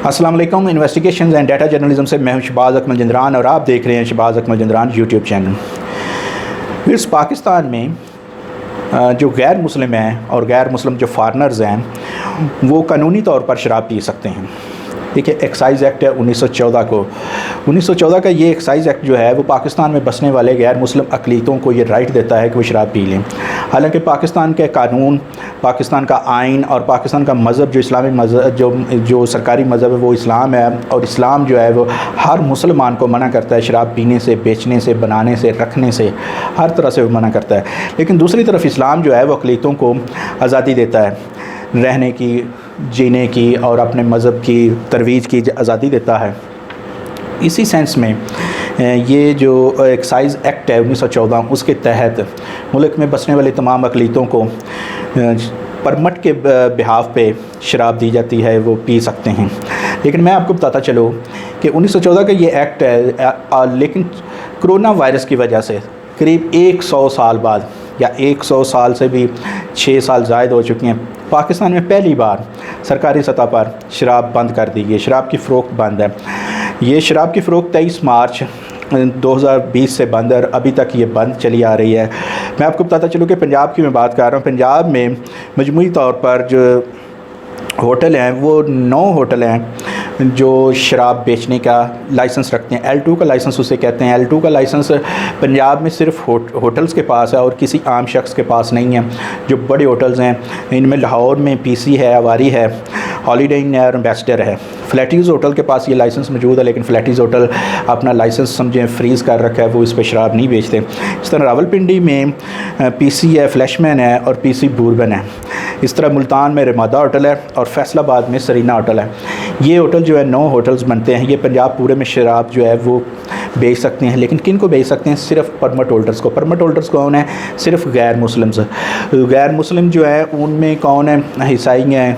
अस्सलाम वालेकुम। Investigations and data journalism से मैं हूं शहबाज अकमल जंदरान और आप देख रहे हैं शहबाज अकमल जंदरान यूट्यूब चैनल। इस पाकिस्तान में जो गैर मुस्लिम हैं और गैर मुस्लिम जो फॉरनर्स हैं वो कानूनी तौर पर शराब पी सकते हैं। देखिए, एक्साइज़ एक्ट है 1914 को 1914 का ये एक्साइज़ एक्ट जो है वो पाकिस्तान में बसने वाले गैर मुस्लिम अक़लीतों को ये राइट देता है कि वो शराब पी लें। हालांकि पाकिस्तान के कानून, पाकिस्तान का आइन और पाकिस्तान का मज़हब जो इस्लामी मज़हब जो सरकारी मज़हब है वो इस्लाम है, और इस्लाम जो है वो हर मुसलमान को मना करता है शराब पीने से, बेचने से, बनाने से, रखने से, हर तरह से वो मना करता है। लेकिन दूसरी तरफ इस्लाम जो है वो अक़लीतों को आज़ादी देता है, रहने की, जीने की और अपने मज़हब की तरवीज की आज़ादी देता है। इसी सेंस में ये जो एक्साइज़ एक्ट है 1914 उसके तहत मुल्क में बसने वाले तमाम अक़लीतों को परमट के बिहाफ पे शराब दी जाती है, वो पी सकते हैं। लेकिन मैं आपको बताता चलूँ कि 1914 का ये एक्ट है, लेकिन कोरोना वायरस की वजह से करीब 100 साल बाद या 100 साल से भी 6 साल ज़ायद हो चुके हैं, पाकिस्तान में पहली बार सरकारी सतह पर शराब बंद कर दी गई। शराब की फ़रोख्त बंद है। ये शराब की फ़रोख्त 23 मार्च 2020 से बंद है और अभी तक ये बंद चली आ रही है। मैं आपको बताता चलूँ कि पंजाब की मैं बात कर रहा हूँ। पंजाब में मजमूई तौर पर जो होटल हैं वो 9 होटल हैं जो शराब बेचने का लाइसेंस रखते हैं। L2 का लाइसेंस उसे कहते हैं। L2 का लाइसेंस पंजाब में सिर्फ होटल्स के पास है और किसी आम शख्स के पास नहीं है। जो बड़े होटल्स हैं इनमें लाहौर में PC है, अवारी है, हॉलीडे इन है और एम्बेसडर है। फ्लैटीज़ होटल के पास ये लाइसेंस मौजूद है, लेकिन फ्लैटीज़ होटल अपना लाइसेंस समझें फ्रीज़ कर रखा है, वो इस पर शराब नहीं बेचते। इस तरह रावलपिंडी में PC है, फ्लैशमैन है और PC बूरबन है। इस तरह मुल्तान में रमादा होटल है और फैसलाबाद में सरीना होटल है। ये होटल जो है 9 होटल्स बनते हैं। ये पंजाब पूरे में शराब जो है वो बेच सकते हैं, लेकिन किन को बेच सकते हैं? सिर्फ परमिट होल्डर्स को। परमिट होल्डर्स कौन है? सिर्फ गैर मुस्लिम्स। गैर मुस्लिम जो है उनमें कौन है? ईसाई हैं,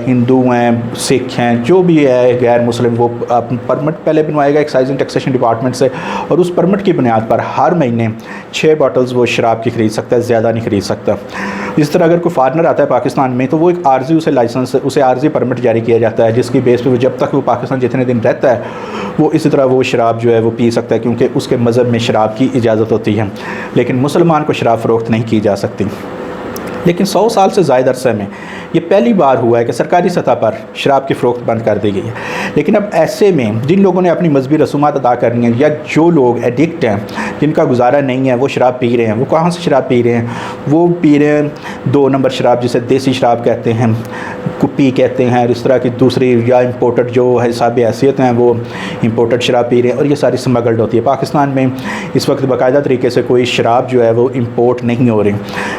हिंदू हैं, सिख हैं, जो भी है गैर मुस्लिम, वो परमिट पहले बनवाएगा एक्साइज एंड टैक्सेशन डिपार्टमेंट से और उस परमिट की बुनियाद पर हर महीने 6 बॉटल्स वो शराब की ख़रीद सकता है, ज़्यादा नहीं ख़रीद सकता। इस तरह अगर कोई फॉरनर आता है पाकिस्तान में तो वो एक आर्जी उसे आर्जी परमिट जारी किया जाता है, जिसकी बेस पे वो जब तक वो पाकिस्तान जितने दिन रहता है वो इसी तरह वो शराब जो है वो पी सकता है, क्योंकि उसके मज़हब में शराब की इजाज़त होती है। लेकिन मुसलमान को शराब फ़रोख्त नहीं की जा सकती। लेकिन 100 साल से ज़ायद अरसे में ये पहली बार हुआ है कि सरकारी सतह पर शराब की फ़रोख्त बंद कर दी गई है। लेकिन अब ऐसे में जिन लोगों ने अपनी मजहबी रसूमात अदा करनी है या जो लोग एडिक्ट हैं, जिनका गुजारा नहीं है, वो शराब पी रहे हैं। वो कहाँ से शराब पी रहे हैं? वो पी रहे हैं 2 नंबर शराब, जिसे देसी शराब कहते हैं, कुप्पी कहते हैं, और इस तरह की दूसरी या इम्पोर्टेड जो हिसाब हैसियत हैं वो इम्पोर्टेड शराब पी रहे हैं, और ये सारी स्मगल्ड होती है। पाकिस्तान में इस वक्त बाकायदा तरीके से कोई शराब जो है वो इम्पोर्ट नहीं हो रही।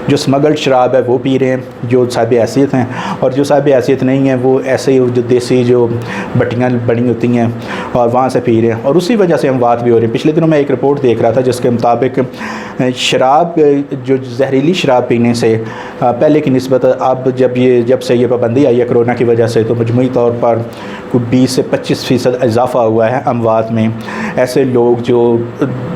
जो स्मगल्ड शराब है वो पी रहे हैं जो साहिब हैसियत हैं, और जो साहिब हैसियत नहीं है वो ऐसे ही जो देसी जो बट्टियाँ बनी होती हैं और वहाँ से पी रहे हैं, और उसी वजह से अमवात भी हो रही हैं। पिछले दिनों मैं एक रिपोर्ट देख रहा था जिसके मुताबिक शराब जो जहरीली शराब पीने से पहले की निस्बत अब जब से ये पाबंदी आई है कोरोना की वजह से, तो मजमूई तौर पर 20 से 25% इजाफा हुआ है अमवात में। ऐसे लोग जो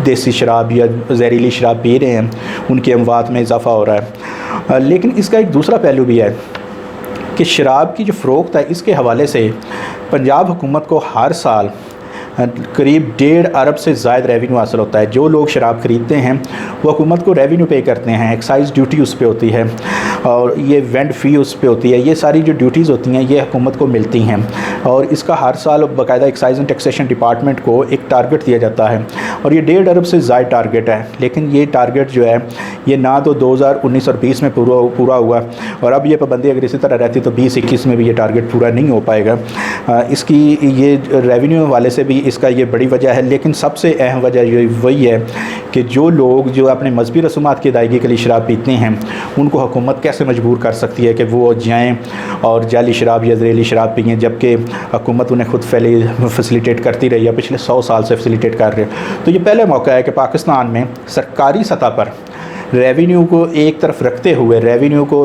देसी शराब या जहरीली शराब पी रहे हैं उनकी अमवात में इजाफा हो रहा है। लेकिन इसका एक दूसरा पहलू भी है कि शराब की जो फ़रोख्त है इसके हवाले से पंजाब हुकूमत को हर साल करीब 1.5 अरब से ज़ायद रेवेन्यू हासिल होता है। जो लोग शराब ख़रीदते हैं वो हुकूमत को रेवेन्यू पे करते हैं, एक्साइज़ ड्यूटी उस पे होती है और ये वेंड फ़ी उस पे होती है। ये सारी जो ड्यूटीज़ होती हैं ये हुकूमत को मिलती हैं, और इसका हर साल बाकायदा एक्साइज़ एंड टैक्सेशन डिपार्टमेंट को एक टारगेट दिया जाता है, और ये 1.5 अरब से ज़ायद टारगेट है। लेकिन ये टारगेट जो है ये ना तो 2019 और 20 में पूरा हुआ, और अब ये पाबंदी अगर इसी तरह रहती तो 20-21 में भी ये टारगेट पूरा नहीं हो पाएगा। इसकी ये रेवेन्यू वाले से भी इसका ये बड़ी वजह है। लेकिन सबसे अहम वजह ये वही है कि जो लोग जो अपने मजहबी रसूमात की अदायगी के लिए शराब पीते हैं उनको हुकूमत कैसे मजबूर कर सकती है कि वो जाएँ और जाली शराब या जहरीली शराब पिएँ, जबकि हुकूमत उन्हें खुद फैसिलिटेट करती रही है, पिछले 100 साल से फैसिलिटेट कर रहे हैं। तो ये पहला मौका है कि पाकिस्तान में सरकारी सतह पर रेवेन्यू को एक तरफ रखते हुए, रेवेन्यू को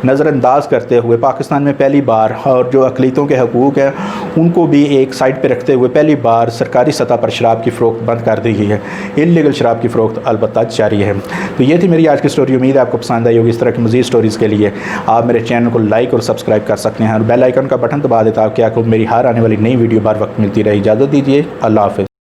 नज़रअंदाज करते हुए पाकिस्तान में पहली बार, और जो अक़लियतों के हकूक़ हैं उनको भी एक साइड पे रखते हुए पहली बार सरकारी सतह पर शराब की फ़रोख्त बंद कर दी गई है। इल्लीगल शराब की फ़रोख्त अलबत्ता जारी है। तो ये थी मेरी आज की स्टोरी। उम्मीद है आपको पसंद आई होगी। इस तरह की मज़ीद स्टोरीज़ के लिए आप मेरे चैनल को लाइक और सब्सक्राइब कर सकते हैं और बेल आइकन का बटन दबा दें ताकि आपको मेरी हर आने वाली नई वीडियो बार वक्त मिलती रहे। इजाज़त दीजिए। अल्लाह हाफ़िज़।